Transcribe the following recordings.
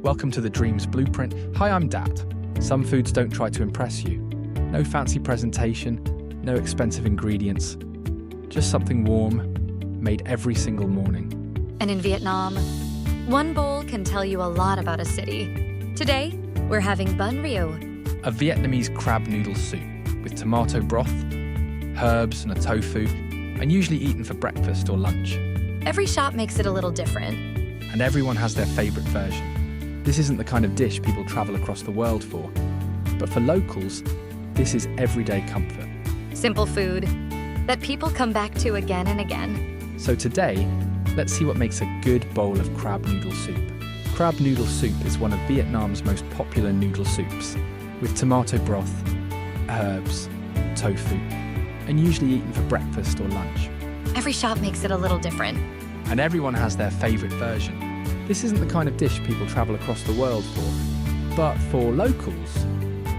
Welcome to the Dreams Blueprint. Hi, I'm Dat. Some foods don't try to impress you. No fancy presentation, no expensive ingredients. Just something warm, made every single morning. And in Vietnam, one bowl can tell you a lot about a city. Today, we're having bun rio, A Vietnamese crab noodle soup with tomato broth, herbs and a tofu, and usually eaten for breakfast or lunch. Every shop makes it a little different. And everyone has their favourite version. This isn't the kind of dish people travel across the world for. But for locals, this is everyday comfort. Simple food that people come back to again and again. So today, let's see what makes a good bowl of crab noodle soup. Crab noodle soup is one of Vietnam's most popular noodle soups, with tomato broth, herbs, tofu, and usually eaten for breakfast or lunch. Every shop makes it a little different. And everyone has their favourite version. This isn't the kind of dish people travel across the world for. But for locals,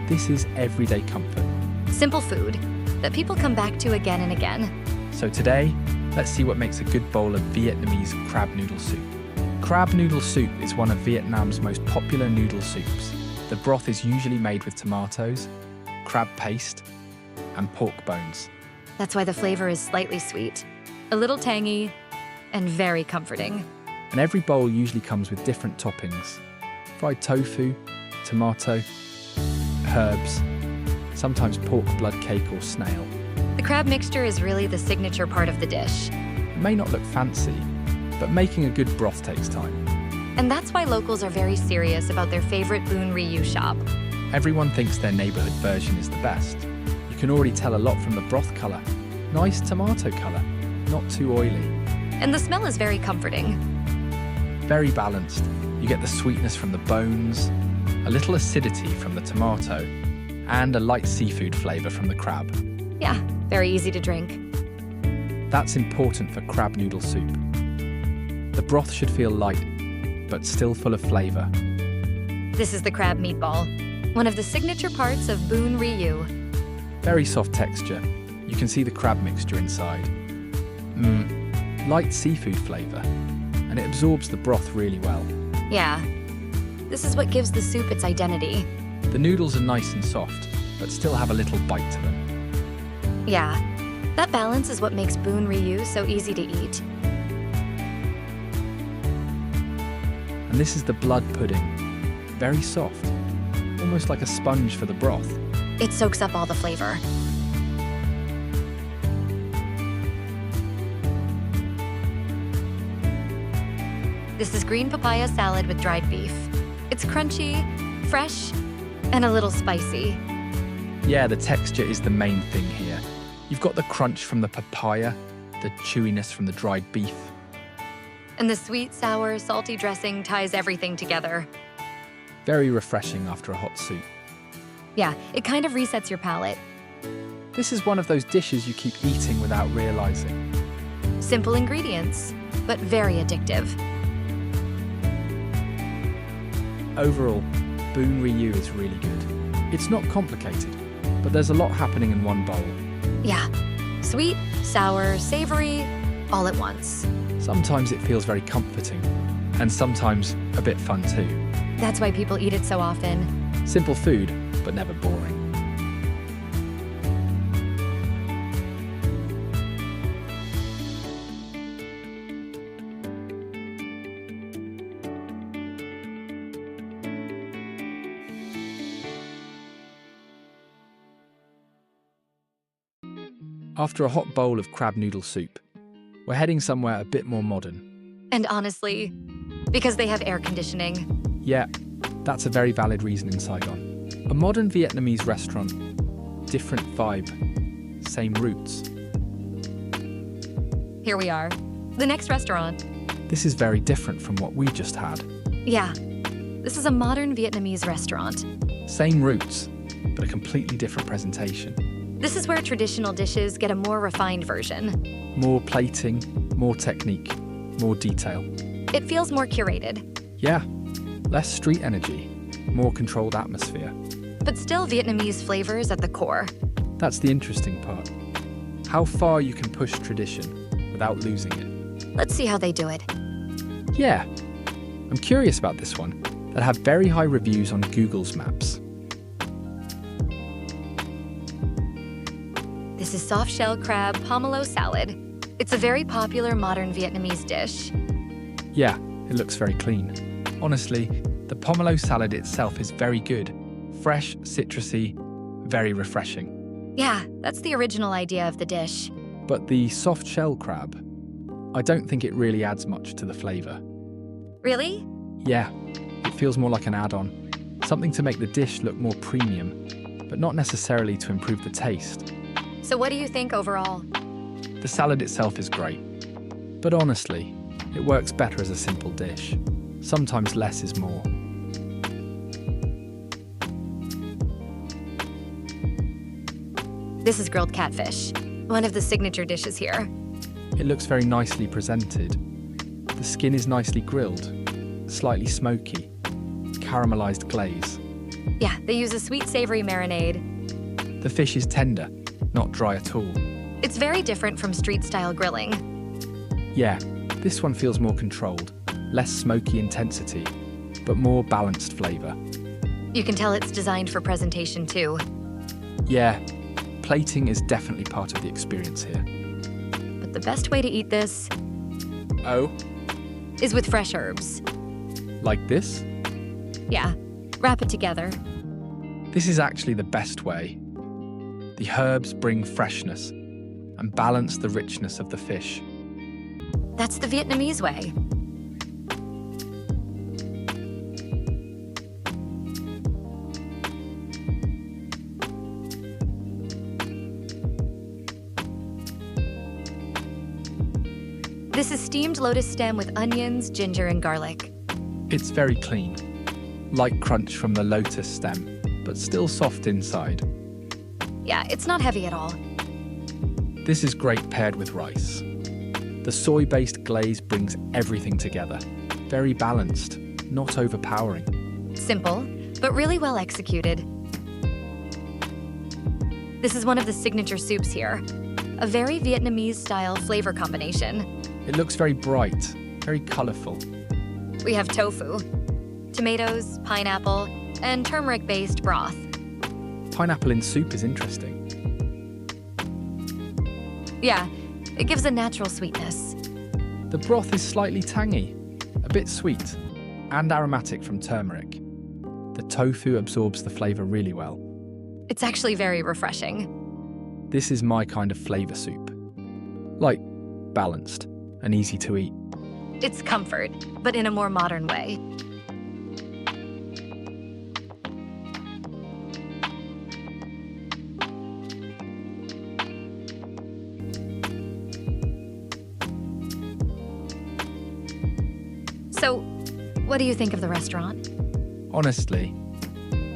this is everyday comfort. Simple food that people come back to again and again. So today, let's see what makes a good bowl of Vietnamese crab noodle soup. Crab noodle soup is one of Vietnam's most popular noodle soups. The broth is usually made with tomatoes, crab paste, and pork bones. That's why the flavor is slightly sweet, a little tangy, and very comforting. And every bowl usually comes with different toppings: fried tofu, tomato, herbs, sometimes pork blood cake or snail. The crab mixture is really the signature part of the dish. It may not look fancy, but making a good broth takes time. And that's why locals are very serious about their favorite Bun Ryu shop. Everyone thinks their neighbourhood version is the best. You can already tell a lot from the broth colour. Nice tomato colour, not too oily. And the smell is very comforting. Very balanced. You get the sweetness from the bones, a little acidity from the tomato, and a light seafood flavour from the crab. Yeah, very easy to drink. That's important for crab noodle soup. The broth should feel light, but still full of flavour. This is the crab meatball, one of the signature parts of Bun Ryu. Very soft texture. You can see the crab mixture inside. Light seafood flavour, and it absorbs the broth really well. Yeah, this is what gives the soup its identity. The noodles are nice and soft, but still have a little bite to them. Yeah, that balance is what makes Bun Ryu so easy to eat. And this is the blood pudding. Very soft, almost like a sponge for the broth. It soaks up all the flavor. This is green papaya salad with dried beef. It's crunchy, fresh, and a little spicy. Yeah, the texture is the main thing here. You've got the crunch from the papaya, the chewiness from the dried beef. And the sweet, sour, salty dressing ties everything together. Very refreshing after a hot soup. Yeah, it kind of resets your palate. This is one of those dishes you keep eating without realizing. Simple ingredients, but very addictive. Overall, Bun Ryu is really good. It's not complicated, but there's a lot happening in one bowl. Yeah, sweet, sour, savory, all at once. Sometimes it feels very comforting, and sometimes a bit fun too. That's why people eat it so often. Simple food, but never boring. After a hot bowl of crab noodle soup, we're heading somewhere a bit more modern. And honestly, because they have air conditioning. Yeah, that's a very valid reason in Saigon. A modern Vietnamese restaurant, different vibe, same roots. Here we are, the next restaurant. This is very different from what we just had. Yeah, this is a modern Vietnamese restaurant. Same roots, but a completely different presentation. This is where traditional dishes get a more refined version. More plating, more technique, more detail. It feels more curated. Yeah, less street energy, more controlled atmosphere. But still Vietnamese flavors at the core. That's the interesting part. How far you can push tradition without losing it. Let's see how they do it. Yeah, I'm curious about this one. that have very high reviews on Google's maps. This is soft-shell crab pomelo salad. It's a very popular modern Vietnamese dish. Yeah, it looks very clean. Honestly, the pomelo salad itself is very good. Fresh, citrusy, very refreshing. Yeah, that's the original idea of the dish. But the soft shell crab, I don't think it really adds much to the flavour. Really? Yeah, it feels more like an add-on. Something to make the dish look more premium, but not necessarily to improve the taste. So what do you think overall? The salad itself is great, but honestly, it works better as a simple dish. Sometimes less is more. This is grilled catfish, one of the signature dishes here. It looks very nicely presented. The skin is nicely grilled, slightly smoky, caramelized glaze. Yeah, they use a sweet savory marinade. The fish is tender, not dry at all. It's very different from street-style grilling. Yeah, this one feels more controlled, less smoky intensity, but more balanced flavor. You can tell it's designed for presentation too. Yeah, plating is definitely part of the experience here. But the best way to eat this Oh, is with fresh herbs. like this? Yeah, wrap it together. This is actually the best way. The herbs bring freshness and balance the richness of the fish. That's the Vietnamese way. This is steamed lotus stem with onions, ginger, and garlic. It's very clean, light crunch from the lotus stem, but still soft inside. Yeah, it's not heavy at all. This is great paired with rice. The soy-based glaze brings everything together. Very balanced, not overpowering. Simple, but really well executed. This is one of the signature soups here. A very Vietnamese-style flavor combination. It looks very bright, very colorful. We have tofu, tomatoes, pineapple, and turmeric-based broth. Pineapple in soup is interesting. Yeah, it gives a natural sweetness. The broth is slightly tangy, a bit sweet, and aromatic from turmeric. The tofu absorbs the flavor really well. It's actually very refreshing. This is my kind of flavor soup. Like, balanced and easy to eat. It's comfort, but in a more modern way. So, what do you think of the restaurant? Honestly,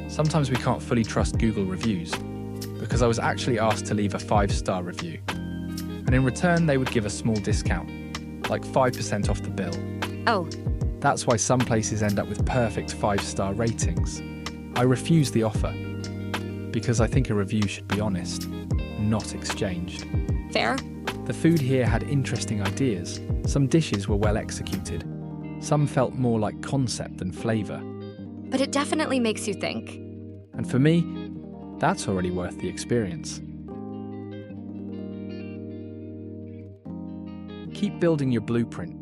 sometimes we can't fully trust Google reviews, because I was actually asked to leave a 5-star review. And in return, they would give a small discount, like 5% off the bill. Oh, That's why some places end up with perfect 5-star ratings. I refuse the offer, because I think a review should be honest, not exchanged. fair? The food here had interesting ideas. Some dishes were well executed. Some felt more like concept than flavor. But it definitely makes you think. And for me, that's already worth the experience. Keep building your blueprint